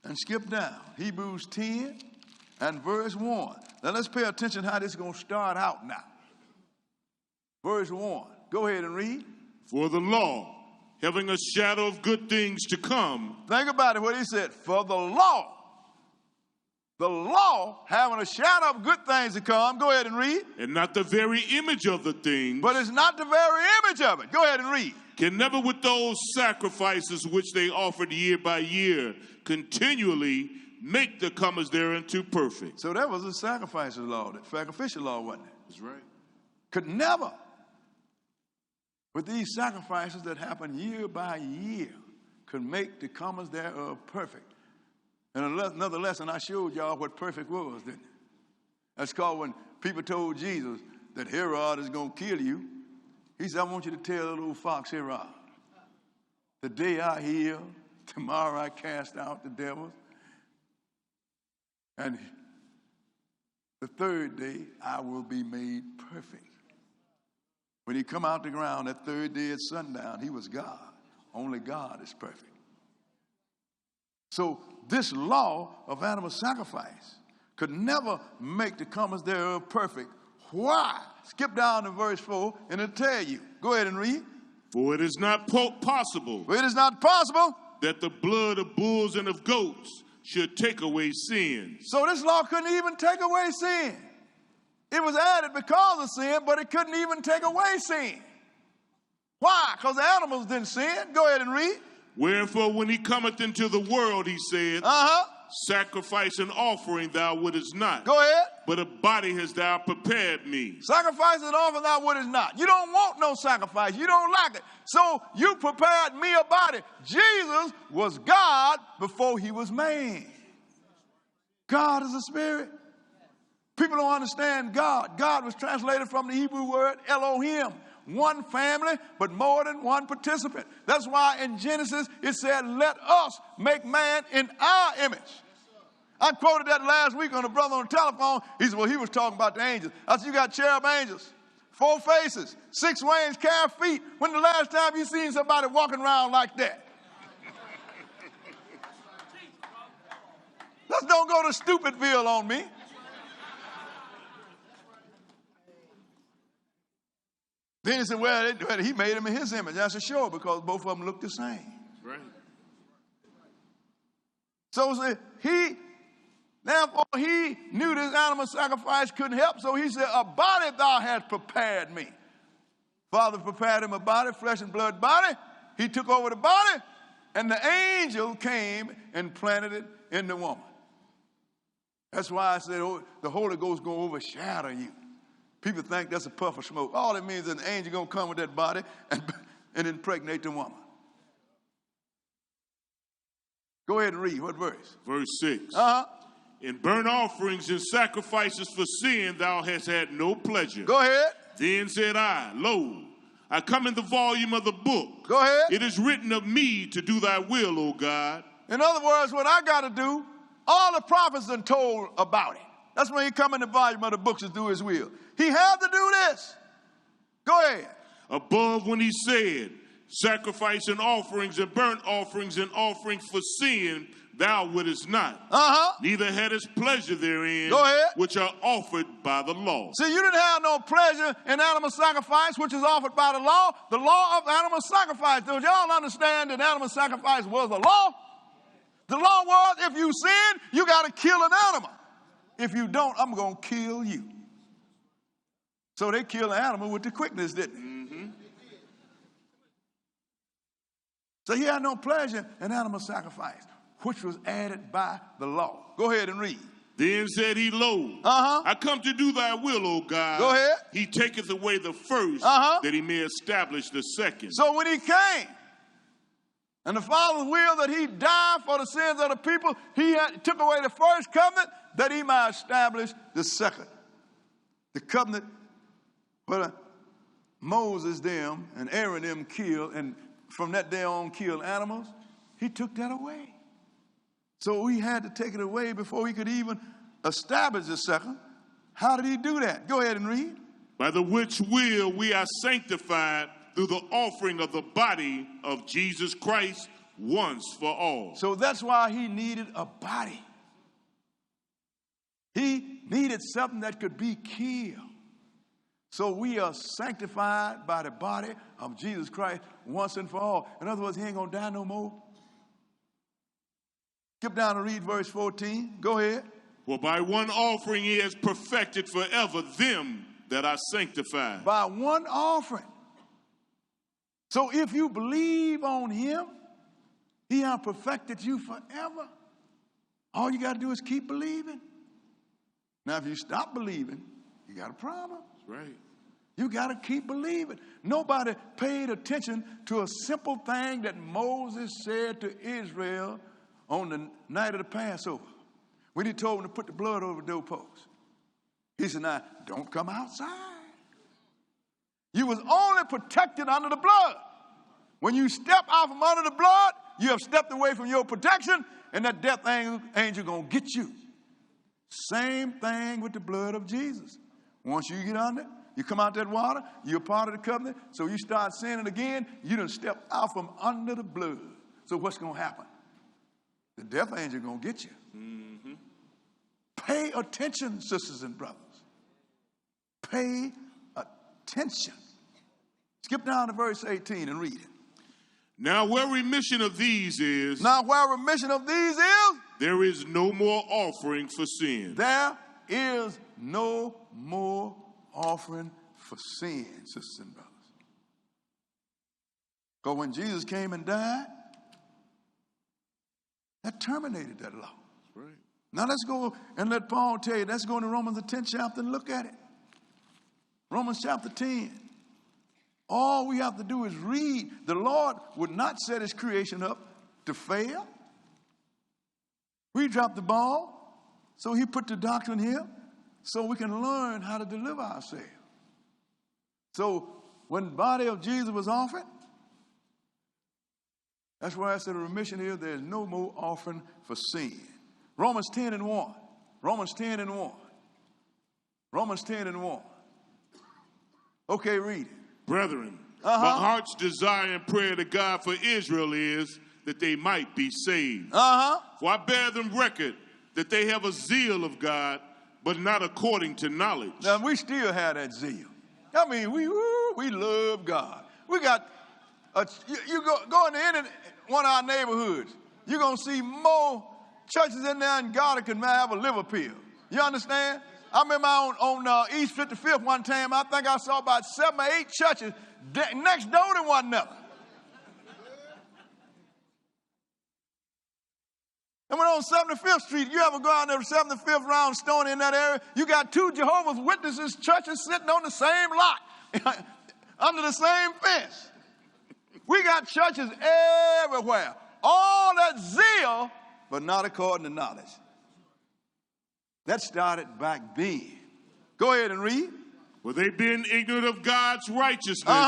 and skip down. Hebrews 10 and verse 1. Now let's pay attention how this is going to start out now. Verse 1. Go ahead and read. For the law, having a shadow of good things to come. Think about it, what he said. For the law having a shadow of good things to come. Go ahead and read. And not the very image of the thing. But it's not the very image of it. Go ahead and read. Can never with those sacrifices which they offered year by year continually make the comers thereunto perfect. So that was a sacrifices law, the sacrificial law, wasn't it? That's right. Could never, with these sacrifices that happen year by year, could make the comers thereof perfect. And another lesson, I showed y'all what perfect was, didn't it? That's called when people told Jesus that Herod is going to kill you. He said, I want you to tell the little fox Herod, the day I heal, tomorrow I cast out the devils. And the third day I will be made perfect. When he come out the ground that third day at sundown, he was God. Only God is perfect. So this law of animal sacrifice could never make the comers thereof perfect. Why? Skip down to verse 4 and it'll tell you. Go ahead and read. For it is not possible. For it is not possible that the blood of bulls and of goats should take away sins. So this law couldn't even take away sin. It was added because of sin, but it couldn't even take away sin. Why? Because the animals didn't sin. Go ahead and read. Wherefore, when he cometh into the world, he said, sacrifice and offering thou wouldest not. Go ahead. But a body hast thou prepared me. Sacrifice and offering thou wouldest not. You don't want no sacrifice. You don't like it. So you prepared me a body. Jesus was God before he was man. God is a spirit. People don't understand God. God was translated from the Hebrew word Elohim. One family, but more than one participant. That's why in Genesis it said, let us make man in our image. I quoted that last week on a brother on the telephone. He said, well, he was talking about the angels. I said, you got cherub angels, 4 faces, 6 wings, calf feet. When the last time you seen somebody walking around like that? Let's don't go to Stupidville on me. Then he said, well, he made him in his image. I said, sure, because both of them look the same. Right. So therefore he knew this animal sacrifice couldn't help, so he said, a body thou hast prepared me. Father prepared him a body, flesh and blood body. He took over the body, and the angel came and planted it in the woman. That's why I said, the Holy Ghost going to overshadow you. People think that's a puff of smoke. All it means is an angel going to come with that body and impregnate the woman. Go ahead and read. What verse? Verse 6. In burnt offerings and sacrifices for sin thou hast had no pleasure. Go ahead. Then said I, lo, I come in the volume of the book. Go ahead. It is written of me to do thy will, O God. In other words, what I got to do, all the prophets done told about it. That's when he come in the volume of the books to do his will. He had to do this. Go ahead. Above when he said, sacrifice and offerings and burnt offerings and offerings for sin, thou wouldest not. Neither hadst pleasure therein, Go ahead. which are offered by the law. See, you didn't have no pleasure in animal sacrifice, which is offered by the law of animal sacrifice. Do y'all understand that animal sacrifice was a law? The law was, if you sin, you got to kill an animal. If you don't, I'm going to kill you. So they killed the animal with the quickness, didn't they? Mm-hmm. So he had no pleasure in animal sacrifice, which was added by the law. Go ahead and read. Then said he, Lo, I come to do thy will, O God. Go ahead. He taketh away the first, that he may establish the second. So when he came, and the Father's will that he died for the sins of the people, he took away the first covenant that he might establish the second. The covenant where Moses them and Aaron them killed, and from that day on killed animals, he took that away. So we had to take it away before we could even establish the second. How did he do that? Go ahead and read. By the which will we are sanctified through the offering of the body of Jesus Christ once for all. So that's why he needed a body. He needed something that could be killed. So we are sanctified by the body of Jesus Christ once and for all. In other words, he ain't going to die no more. Skip down and read verse 14. Go ahead. For by one offering he has perfected forever them that are sanctified. By one offering. So if you believe on him, he has perfected you forever. All you got to do is keep believing. Now, if you stop believing, you got a problem. That's right. You got to keep believing. Nobody paid attention to a simple thing that Moses said to Israel on the night of the Passover, when he told them to put the blood over the doorpost. He said, now, don't come outside. You was only protected under the blood. When you step out from under the blood, you have stepped away from your protection, and that death angel going to get you. Same thing with the blood of Jesus. Once you get under, you come out that water, you're part of the covenant, so you start sinning again, you done step out from under the blood. So what's going to happen? The death angel going to get you. Mm-hmm. Pay attention, sisters and brothers. Pay attention. Skip down to verse 18 and read it. Now where remission of these is, there is no more offering for sin. There is no more offering for sin, sisters and brothers. Because when Jesus came and died, that terminated that law. Right. Now let's go and let Paul tell you. Let's go into Romans the 10th chapter and look at it. Romans chapter 10. All we have to do is read. The Lord would not set his creation up to fail. We dropped the ball, so he put the doctrine here so we can learn how to deliver ourselves. So when the body of Jesus was offered, that's why I said a remission here, there's no more offering for sin. Romans 10 and 1. Romans 10 and 1. Romans 10 and 1. Okay, read it. Brethren, my heart's desire and prayer to God for Israel is that they might be saved. For I bear them record that they have a zeal of God, but not according to knowledge. Now, we still have that zeal. I mean, we love God. We got, you go into any one of our neighborhoods, you're going to see more churches in there than God can have a liver pill. You understand? I remember on East 55th one time, I think I saw about 7 or 8 churches next door to one another. And when on 75th Street, you ever go out there to 75th round Stone in that area, you got 2 Jehovah's Witnesses churches sitting on the same lot, under the same fence. We got churches everywhere. All that zeal, but not according to knowledge. That started back then. Go ahead and read. For they being ignorant of God's righteousness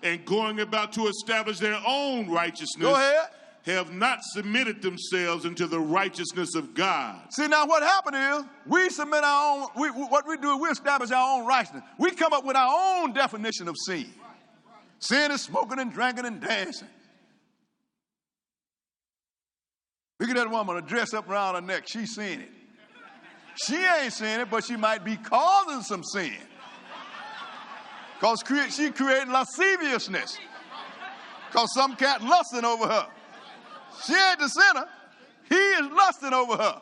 and going about to establish their own righteousness, Go ahead. have not submitted themselves into the righteousness of God. See, now what happened is we submit our own, what we do is we establish our own righteousness. We come up with our own definition of sin. Sin is smoking and drinking and dancing. Look at that woman, a dress up around her neck. She's seeing it. She ain't seeing it, but she might be causing some sin. Because she creating lasciviousness. Because some cat lusting over her. She ain't the sinner. He is lusting over her.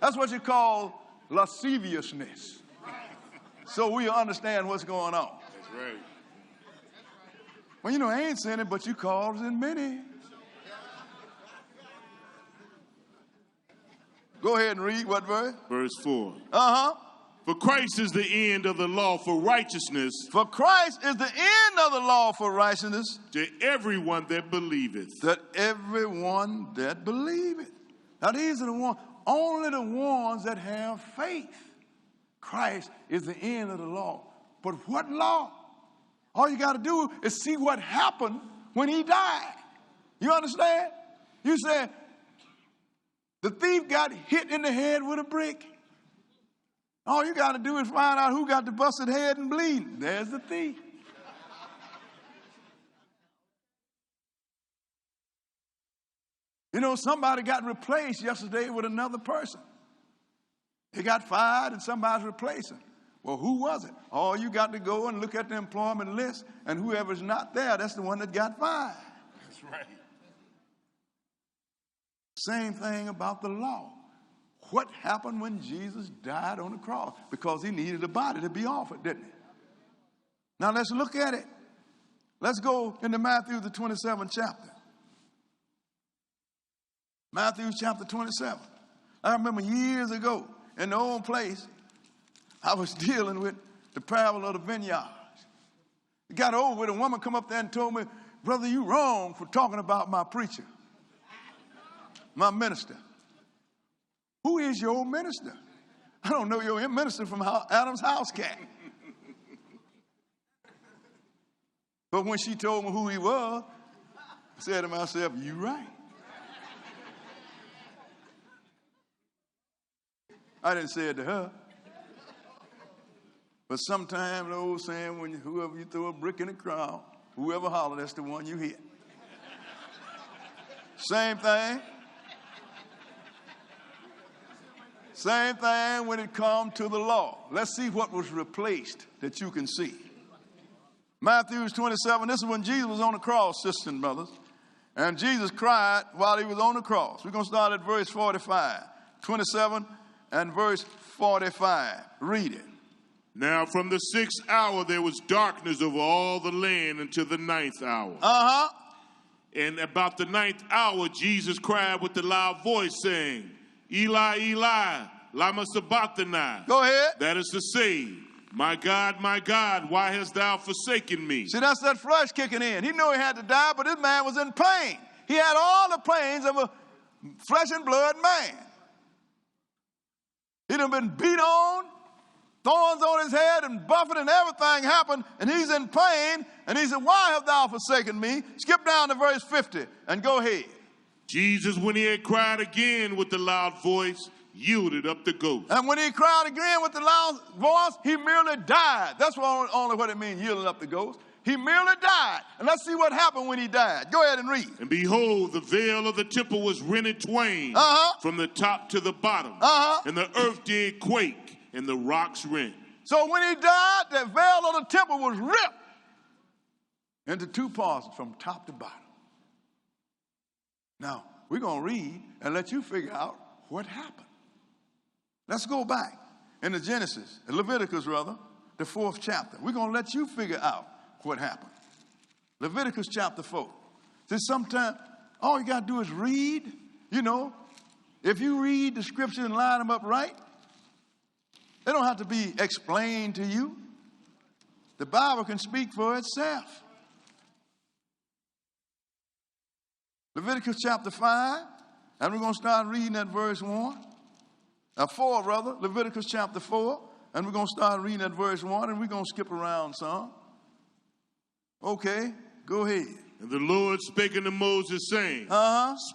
That's what you call lasciviousness. So we understand what's going on. That's right. Well, you know, I ain't sinning, but you causing many. Go ahead and read what verse? Verse 4. Uh-huh. For Christ is the end of the law for righteousness. For Christ is the end of the law for righteousness. To everyone that believeth. That everyone that believeth. Now these are the ones, only the ones that have faith. Christ is the end of the law. But what law? All you got to do is see what happened when he died. You understand? You said, the thief got hit in the head with a brick. All you got to do is find out who got the busted head and bleeding. There's the thief. You know, somebody got replaced yesterday with another person. They got fired and somebody's replacing. Well, who was it? All you got to go and look at the employment list, and whoever's not there, that's the one that got fired. That's right. Same thing about the law. What happened when Jesus died on the cross? Because he needed a body to be offered, didn't he? Now let's look at it. Let's go into Matthew, the 27th chapter. Matthew chapter 27. I remember years ago in the old place, I was dealing with the parable of the vineyards. It got over with, a woman come up there and told me, brother, you wrong for talking about my preacher, my minister. Who is your minister? I don't know your minister from Adam's house cat. But when she told me who he was, I said to myself, you right. I didn't say it to her. But sometimes the old saying, when whoever you throw a brick in the crowd, whoever holler, that's the one you hit. Same thing. Same thing when it comes to the law. Let's see what was replaced that you can see. Matthew 27, this is when Jesus was on the cross, sisters and brothers. And Jesus cried while he was on the cross. We're going to start at verse 45. 27 and verse 45. Read it. Now from the 6th hour there was darkness over all the land until the 9th hour. Uh-huh. And about the 9th hour Jesus cried with a loud voice saying, Eli, Eli, lama sabachthani. Go ahead. That is to say, my God, why hast thou forsaken me? See, that's that flesh kicking in. He knew he had to die, but this man was in pain. He had all the pains of a flesh and blood man. He'd have been beat on, thorns on his head and buffeted, and everything happened, and he's in pain, and he said, why have thou forsaken me? Skip down to verse 50 and go ahead. Jesus, when he had cried again with a loud voice, yielded up the ghost. And when he cried again with the loud voice, he merely died. That's only what it means, yielding up the ghost. He merely died. And let's see what happened when he died. Go ahead and read. And behold, the veil of the temple was rent in twain from the top to the bottom. And the earth did quake, and the rocks rent. So when he died, the veil of the temple was ripped into two parts from top to bottom. Now, we're going to read and let you figure out what happened. Let's go back into Genesis, Leviticus rather, the 4th chapter. We're going to let you figure out what happened. Leviticus chapter 4. See, sometimes all you got to do is read. You know, if you read the scripture and line them up right, they don't have to be explained to you. The Bible can speak for itself. Leviticus chapter 5, and we're going to start reading at verse 1. 4 rather, Leviticus chapter 4, and we're going to start reading at verse 1, and we're going to skip around some. Okay, go ahead. And the Lord spake unto Moses, saying,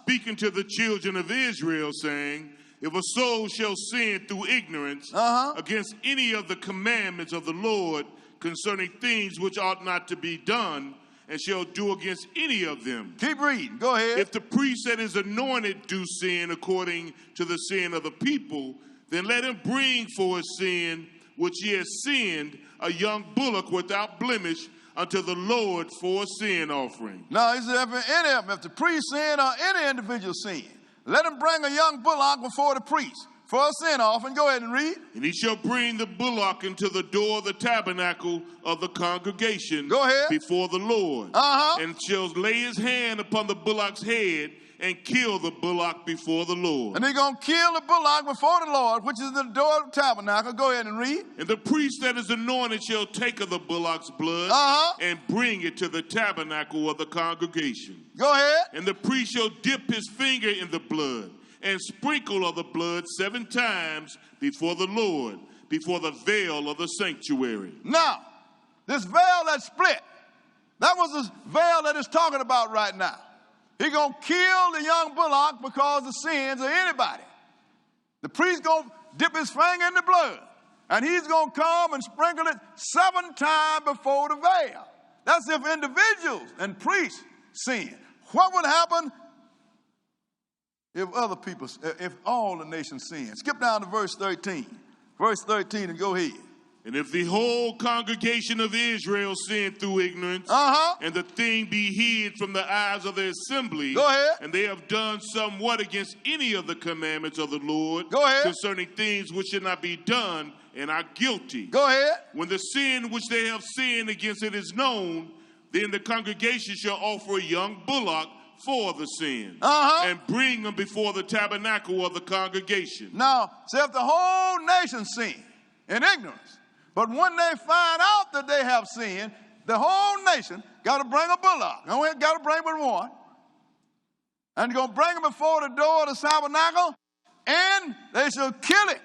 speaking to the children of Israel, saying, if a soul shall sin through ignorance against any of the commandments of the Lord concerning things which ought not to be done, and shall do against any of them. Keep reading. Go ahead. If the priest that is anointed do sin according to the sin of the people, then let him bring for his sin which he has sinned a young bullock without blemish unto the Lord for a sin offering. Now, is there any of them, if the priest sin or any individual sin, let him bring a young bullock before the priest for a sin offering. Go ahead and read. And he shall bring the bullock into the door of the tabernacle of the congregation. Go ahead. Before the Lord. And shall lay his hand upon the bullock's head and kill the bullock before the Lord. And he's going to kill the bullock before the Lord, which is the door of the tabernacle. Go ahead and read. And the priest that is anointed shall take of the bullock's blood and bring it to the tabernacle of the congregation. Go ahead. And the priest shall dip his finger in the blood and sprinkle of the blood 7 times before the Lord, before the veil of the sanctuary. Now, this veil that split, that was the veil that it's talking about right now. He's going to kill the young bullock because of sins of anybody. The priest going to dip his finger in the blood, and he's going to come and sprinkle it 7 times before the veil. That's if individuals and priests sin. What would happen if other people, if all the nations sin? Skip down to verse 13. Verse 13 and go ahead. And if the whole congregation of Israel sin through ignorance, and the thing be hid from the eyes of the assembly, go ahead. And they have done somewhat against any of the commandments of the Lord, go ahead. Concerning things which should not be done, and are guilty. Go ahead. When the sin which they have sinned against it is known, then the congregation shall offer a young bullock for the sin, and bring them before the tabernacle of the congregation. Now, see, if the whole nation sin in ignorance, but when they find out that they have sinned, the whole nation got to bring a bullock. They only got to bring but one. And they're going to bring it before the door of the tabernacle, and they shall kill it.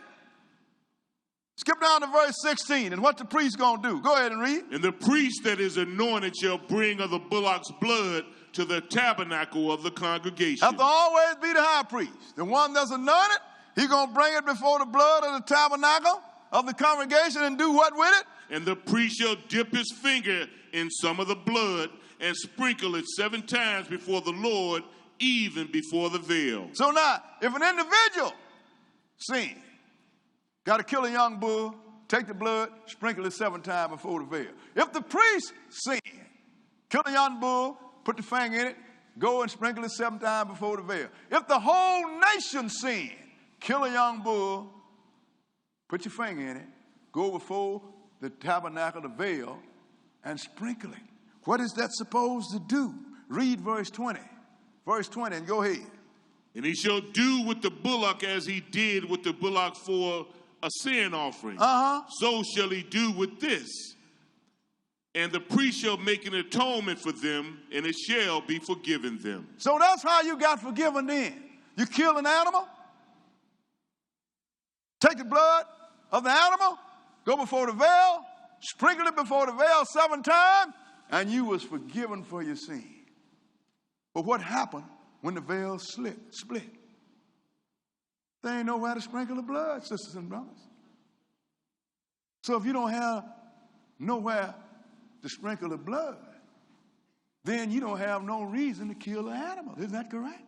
Skip down to verse 16, and what the priest going to do? Go ahead and read. And the priest that is anointed shall bring of the bullock's blood to the tabernacle of the congregation. Have to always be the high priest. The one that's anointed, he's going to bring it before the blood of the tabernacle of the congregation and do what with it? And the priest shall dip his finger in some of the blood and sprinkle it 7 times before the Lord, even before the veil. So now, if an individual sin, got to kill a young bull, take the blood, sprinkle it 7 times before the veil. If the priest sin, kill a young bull, put the finger in it, go and sprinkle it 7 times before the veil. If the whole nation sin, kill a young bull, put your finger in it, go before the tabernacle, the veil, and sprinkle it. What is that supposed to do? Read verse 20. Verse 20, and go ahead. And he shall do with the bullock as he did with the bullock for a sin offering. So shall he do with this. And the priest shall make an atonement for them, and it shall be forgiven them. So that's how you got forgiven then. You kill an animal, take the blood of the animal, go before the veil, sprinkle it before the veil 7 times, and you was forgiven for your sin. But what happened when the veil split? There ain't nowhere to sprinkle the blood, sisters and brothers. So if you don't have nowhere to sprinkle the blood, then you don't have no reason to kill the animal. Isn't that correct?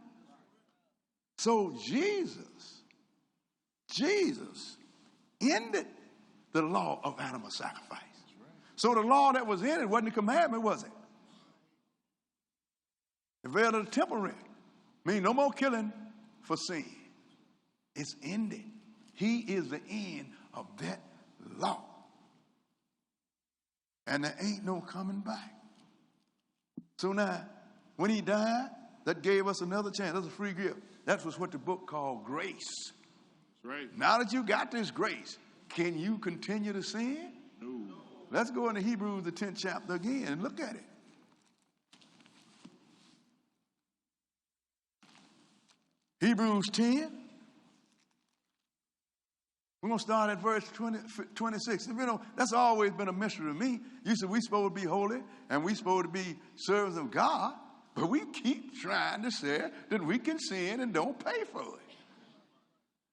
So Jesus ended the law of animal sacrifice. So the law that was in it wasn't a commandment, was it? The veil of the temple means no more killing for sin. It's ended. He is the end of that law. And there ain't no coming back. So now, when he died, that gave us another chance. That's a free gift. That was what the book called grace. That's right. Now now that you got this grace, can you continue to sin? No. Let's go into Hebrews, the 10th chapter again, and look at it. Hebrews 10. We're going to start at verse 26. You know, that's always been a mystery to me. You said we're supposed to be holy and we're supposed to be servants of God, but we keep trying to say that we can sin and don't pay for it.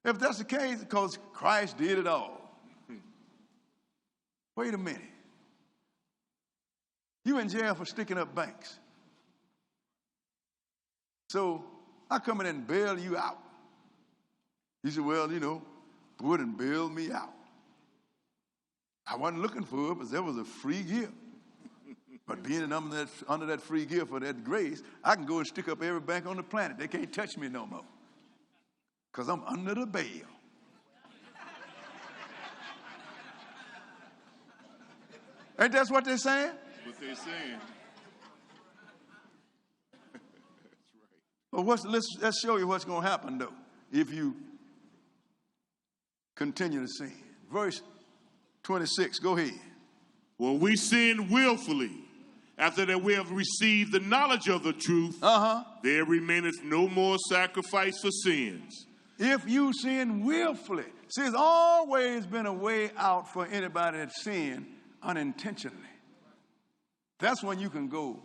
If that's the case, because Christ did it all. Wait a minute. You in jail for sticking up banks. So I come in and bail you out. He said, well, you know, wouldn't bail me out. I wasn't looking for it, but there was a free gift. But being under that free gift or that grace, I can go and stick up every bank on the planet. They can't touch me no more. Because I'm under the bail. Ain't that what they're saying? That's what they're saying. Well, let's show you what's going to happen, though, if you continue to sin. Verse 26, go ahead. Well, we sin willfully. After that we have received the knowledge of the truth, there remaineth no more sacrifice for sins. If you sin willfully. See, there's always been a way out for anybody that sinned unintentionally. That's when you can go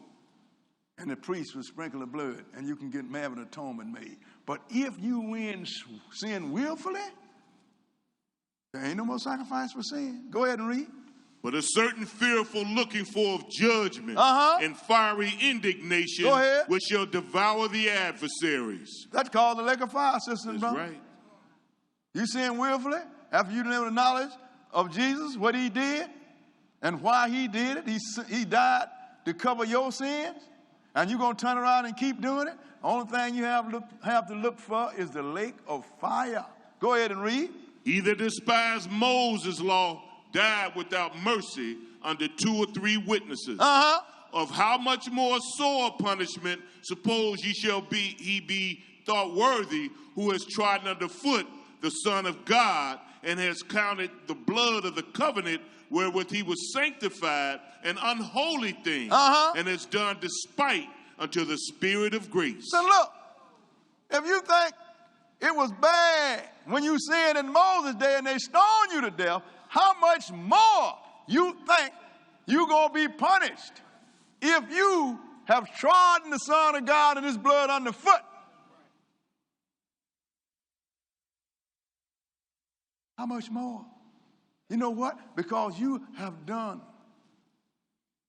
and the priest will sprinkle the blood and you can get an atonement made. But if you sin willfully, there ain't no more sacrifice for sin. Go ahead and read. But a certain fearful looking for of judgment and fiery indignation which shall devour the adversaries. That's called the lake of fire, sisters and brothers. Right. You sin willfully after you know the knowledge of Jesus, what he did, and why he did it. He died to cover your sins, and you're going to turn around and keep doing it. The only thing you have to look for is the lake of fire. Go ahead and read. He that despised Moses' law died without mercy under 2 or 3 witnesses. Of how much more sore punishment suppose he be thought worthy, who has trodden underfoot the Son of God, and has counted the blood of the covenant wherewith he was sanctified an unholy thing, and has done despite unto the Spirit of grace. So look, if you think it was bad when you sinned in Moses' day and they stoned you to death, how much more you think you're going to be punished if you have trodden the Son of God and his blood underfoot? How much more? You know what? Because you have done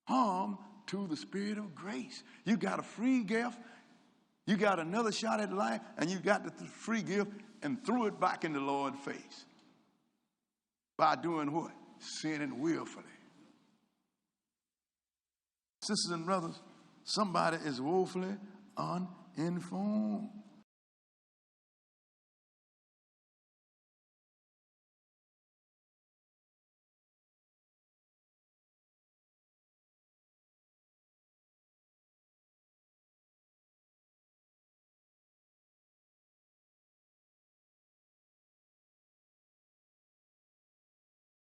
harm to the Spirit of grace. You got a free gift. You got another shot at life, and you got the free gift and threw it back in the Lord's face. By doing what? Sinning willfully. Sisters and brothers, somebody is woefully uninformed.